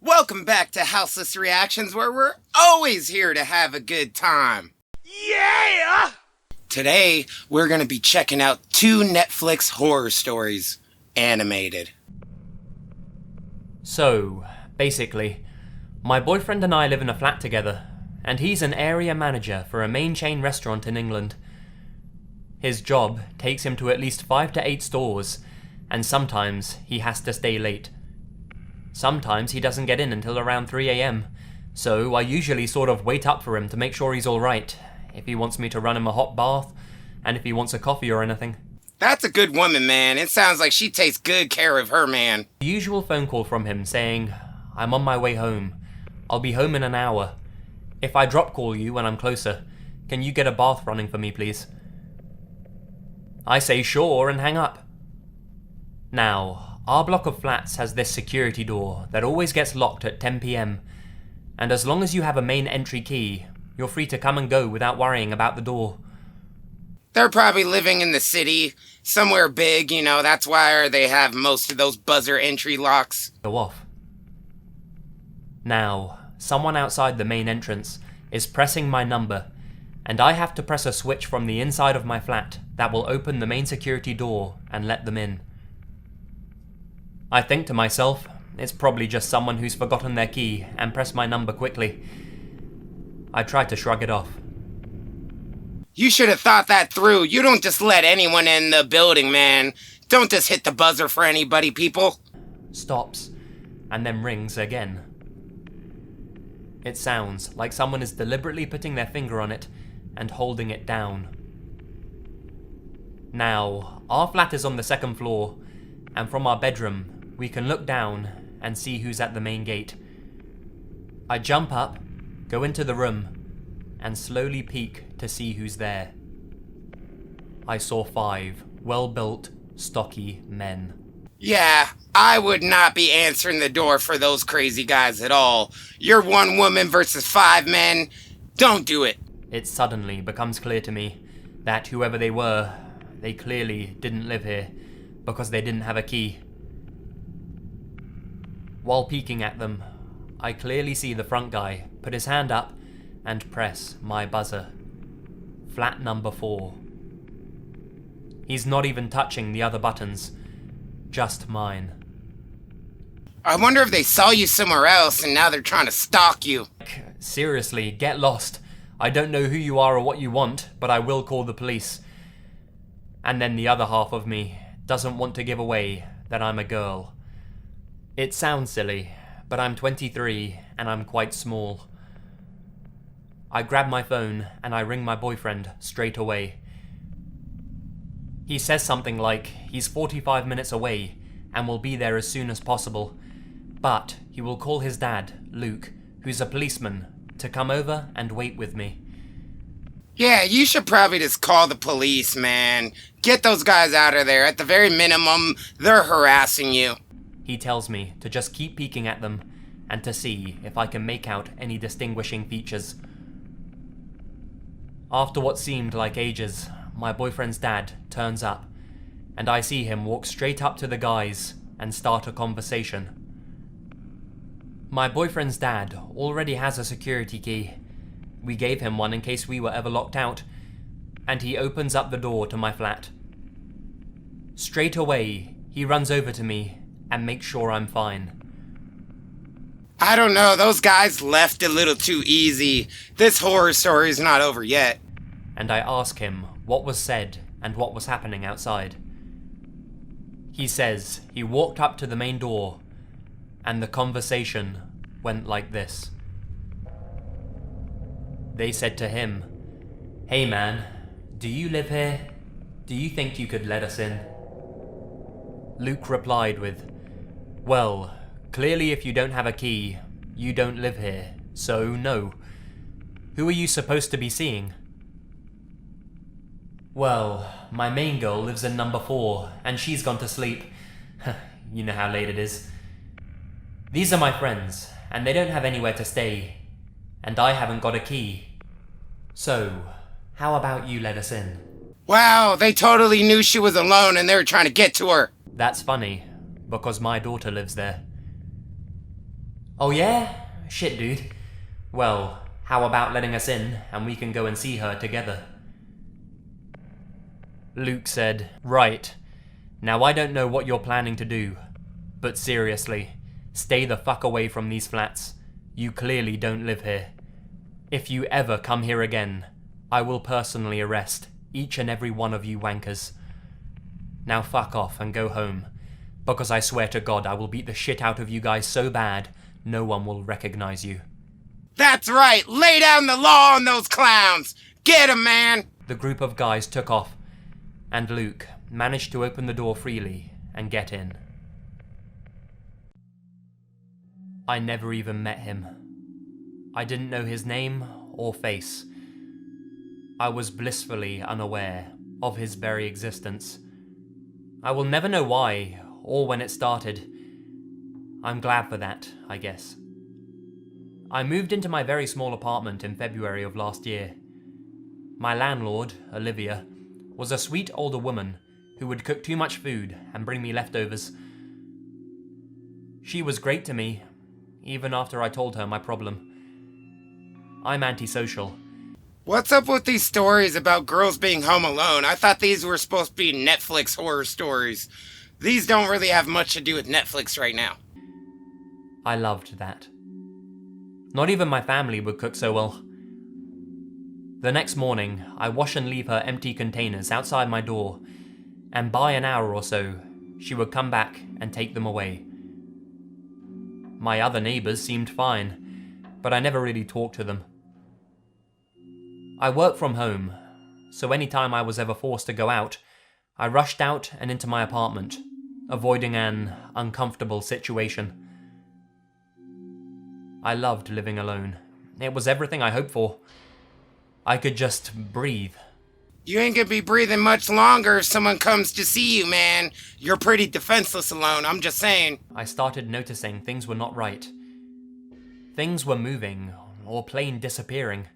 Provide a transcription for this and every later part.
Welcome back to Houseless Reactions, where we're always here to have a good time. Yeah! Today, we're going to be checking out 2 Netflix horror stories, animated. So, basically, my boyfriend and I live in a flat together, and he's an area manager for a main chain restaurant in England. His job takes him to at least 5 to 8 stores, and sometimes he has to stay late. Sometimes he doesn't get in until around 3 AM, so I usually sort of wait up for him to make sure he's alright, if he wants me to run him a hot bath, and if he wants a coffee or anything. That's a good woman, man. It sounds like she takes good care of her man. The usual phone call from him saying, "I'm on my way home. I'll be home in an hour. If I drop call you when I'm closer, can you get a bath running for me, please?" I say sure and hang up. Now, our block of flats has this security door that always gets locked at 10 PM, and as long as you have a main entry key, you're free to come and go without worrying about the door. They're probably living in the city, somewhere big, that's why they have most of those buzzer entry locks. Go off. Now, someone outside the main entrance is pressing my number, and I have to press a switch from the inside of my flat that will open the main security door and let them in. I think to myself, it's probably just someone who's forgotten their key and pressed my number quickly. I try to shrug it off. You should have thought that through. You don't just let anyone in the building, man. Don't just hit the buzzer for anybody, people. Stops, and then rings again. It sounds like someone is deliberately putting their finger on it and holding it down. Now, our flat is on the 2nd floor, and from our bedroom, we can look down and see who's at the main gate. I jump up, go into the room, and slowly peek to see who's there. I saw 5 well-built, stocky men. Yeah, I would not be answering the door for those crazy guys at all. You're 1 woman versus 5 men. Don't do it. It suddenly becomes clear to me that whoever they were, they clearly didn't live here because they didn't have a key. While peeking at them, I clearly see the front guy put his hand up and press my buzzer. Flat number 4. He's not even touching the other buttons, just mine. I wonder if they saw you somewhere else and now they're trying to stalk you. Seriously, get lost. I don't know who you are or what you want, but I will call the police. And then the other half of me doesn't want to give away that I'm a girl. It sounds silly, but I'm 23 and I'm quite small. I grab my phone and I ring my boyfriend straight away. He says something like he's 45 minutes away and will be there as soon as possible, but he will call his dad, Luke, who's a policeman, to come over and wait with me. Yeah, you should probably just call the police, man. Get those guys out of there. At the very minimum, they're harassing you. He tells me to just keep peeking at them and to see if I can make out any distinguishing features. After what seemed like ages, my boyfriend's dad turns up, and I see him walk straight up to the guys and start a conversation. My boyfriend's dad already has a security key. We gave him one in case we were ever locked out, and he opens up the door to my flat. Straight away, he runs over to me and makes sure I'm fine. I don't know, those guys left a little too easy. This horror story's not over yet. And I ask him what was said and what was happening outside. He says he walked up to the main door, and the conversation went like this. They said to him, "Hey man, do you live here? Do you think you could let us in?" Luke replied with, "Well, clearly if you don't have a key, you don't live here, so no. Who are you supposed to be seeing?" "Well, my main girl lives in number 4, and she's gone to sleep. You know how late it is. These are my friends, and they don't have anywhere to stay, and I haven't got a key. So, how about you let us in?" Wow, they totally knew she was alone and they were trying to get to her. That's funny, because my daughter lives there. Oh yeah? Shit, dude. Well, how about letting us in and we can go and see her together? Luke said, Right. Now I don't know what you're planning to do, but seriously, stay the fuck away from these flats. You clearly don't live here. If you ever come here again, I will personally arrest each and every one of you wankers. Now fuck off and go home, because I swear to God I will beat the shit out of you guys so bad, no one will recognize you. That's right! Lay down the law on those clowns! Get 'em, man! The group of guys took off, and Luke managed to open the door freely and get in. I never even met him. I didn't know his name or face. I was blissfully unaware of his very existence. I will never know why or when it started. I'm glad for that, I guess. I moved into my very small apartment in February of last year. My landlord, Olivia, was a sweet older woman who would cook too much food and bring me leftovers. She was great to me, even after I told her my problem. I'm antisocial. What's up with these stories about girls being home alone? I thought these were supposed to be Netflix horror stories. These don't really have much to do with Netflix right now. I loved that. Not even my family would cook so well. The next morning, I wash and leave her empty containers outside my door, and by an hour or so, she would come back and take them away. My other neighbours seemed fine, but I never really talked to them. I work from home, so any time I was ever forced to go out, I rushed out and into my apartment, avoiding an uncomfortable situation. I loved living alone. It was everything I hoped for. I could just breathe. You ain't gonna be breathing much longer if someone comes to see you, man. You're pretty defenseless alone, I'm just saying. I started noticing things were not right. Things were moving, or plain disappearing.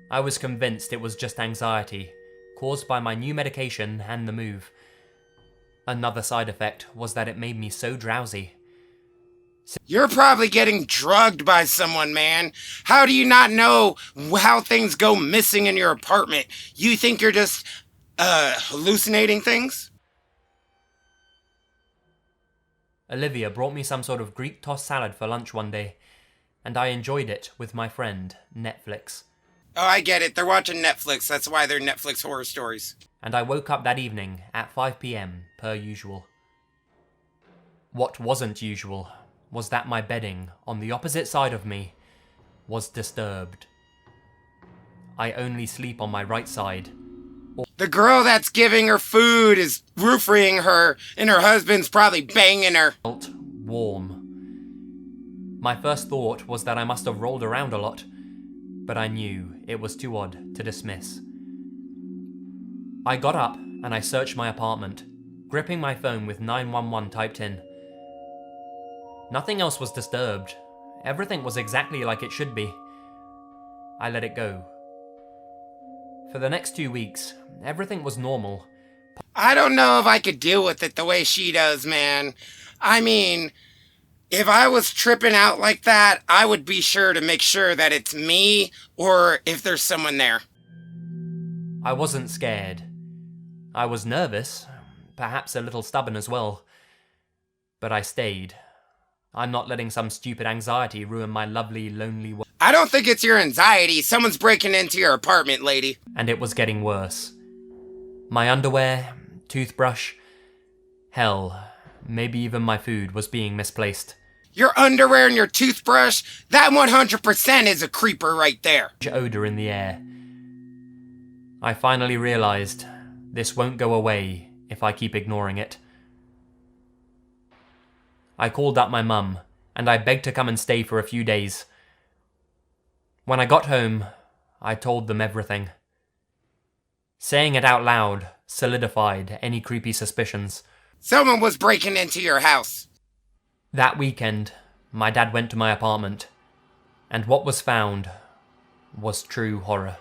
I was convinced it was just anxiety, caused by my new medication and the move. Another side effect was that it made me so drowsy. You're probably getting drugged by someone, man. How do you not know how things go missing in your apartment? You think you're just, hallucinating things? Olivia brought me some sort of Greek tossed salad for lunch one day, and I enjoyed it with my friend, Netflix. Oh, I get it. They're watching Netflix. That's why they're Netflix horror stories. And I woke up that evening at 5 p.m. per usual. What wasn't usual was that my bedding on the opposite side of me was disturbed. I only sleep on my right side. The girl that's giving her food is roofing her, and her husband's probably banging her. Felt warm. My first thought was that I must have rolled around a lot, but I knew it was too odd to dismiss. I got up and I searched my apartment, gripping my phone with 911 typed in. Nothing else was disturbed. Everything was exactly like it should be. I let it go. For the next 2 weeks, everything was normal. I don't know if I could deal with it the way she does, man. I mean, if I was tripping out like that, I would be sure to make sure that it's me or if there's someone there. I wasn't scared. I was nervous, perhaps a little stubborn as well. But I stayed. I'm not letting some stupid anxiety ruin my lovely, lonely world. I don't think it's your anxiety. Someone's breaking into your apartment, lady. And it was getting worse. My underwear, toothbrush, hell, maybe even my food was being misplaced. Your underwear and your toothbrush? That 100% is a creeper right there. Odor in the air. I finally realized this won't go away if I keep ignoring it. I called up my mum, and I begged to come and stay for a few days. When I got home, I told them everything. Saying it out loud solidified any creepy suspicions. Someone was breaking into your house. That weekend, my dad went to my apartment, and what was found was true horror.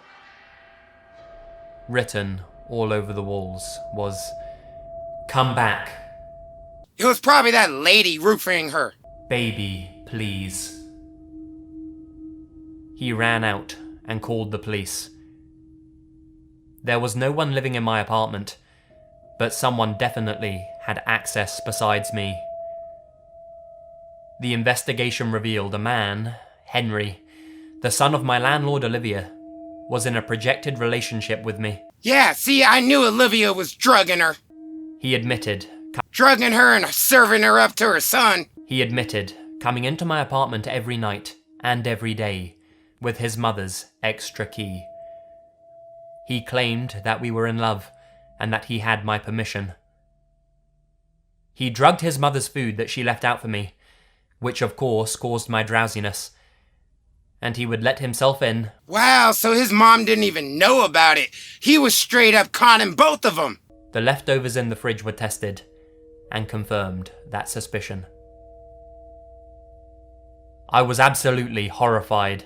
Written all over the walls was, "Come back." It was probably that lady roofing her. Baby, please. He ran out and called the police. There was no one living in my apartment, but someone definitely had access besides me. The investigation revealed a man, Henry, the son of my landlord Olivia, was in a projected relationship with me. Yeah, see, I knew Olivia was drugging her. He admitted. Drugging her and serving her up to her son. He admitted coming into my apartment every night and every day with his mother's extra key. He claimed that we were in love and that he had my permission. He drugged his mother's food that she left out for me, which of course caused my drowsiness, and he would let himself in. Wow, so his mom didn't even know about it. He was straight up conning both of them. The leftovers in the fridge were tested and confirmed that suspicion. I was absolutely horrified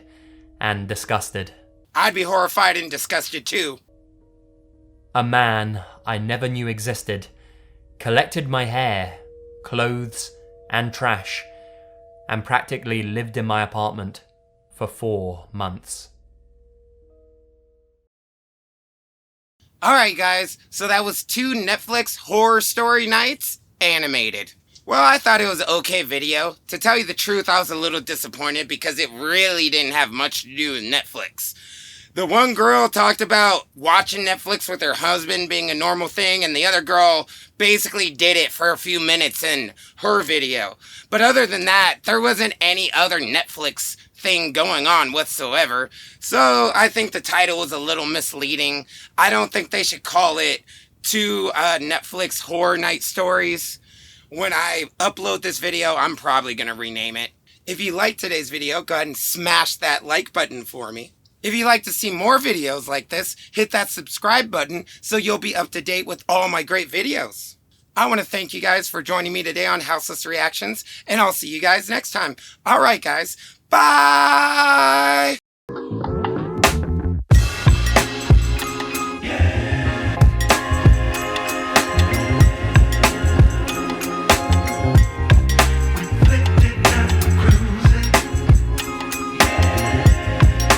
and disgusted. I'd be horrified and disgusted too. A man I never knew existed collected my hair, clothes, and trash, and practically lived in my apartment for 4 months. Alright guys, so that was 2 Netflix horror story nights animated. Well, I thought it was an okay video. To tell you the truth, I was a little disappointed because it really didn't have much to do with Netflix. The one girl talked about watching Netflix with her husband being a normal thing, and the other girl basically did it for a few minutes in her video. But other than that, there wasn't any other Netflix thing going on whatsoever. So I think the title was a little misleading. I don't think they should call it 2 Netflix horror night stories. When I upload this video, I'm probably going to rename it. If you liked today's video, go ahead and smash that like button for me. If you'd like to see more videos like this, hit that subscribe button so you'll be up to date with all my great videos. I want to thank you guys for joining me today on Houseless Reactions, and I'll see you guys next time. Alright guys, bye!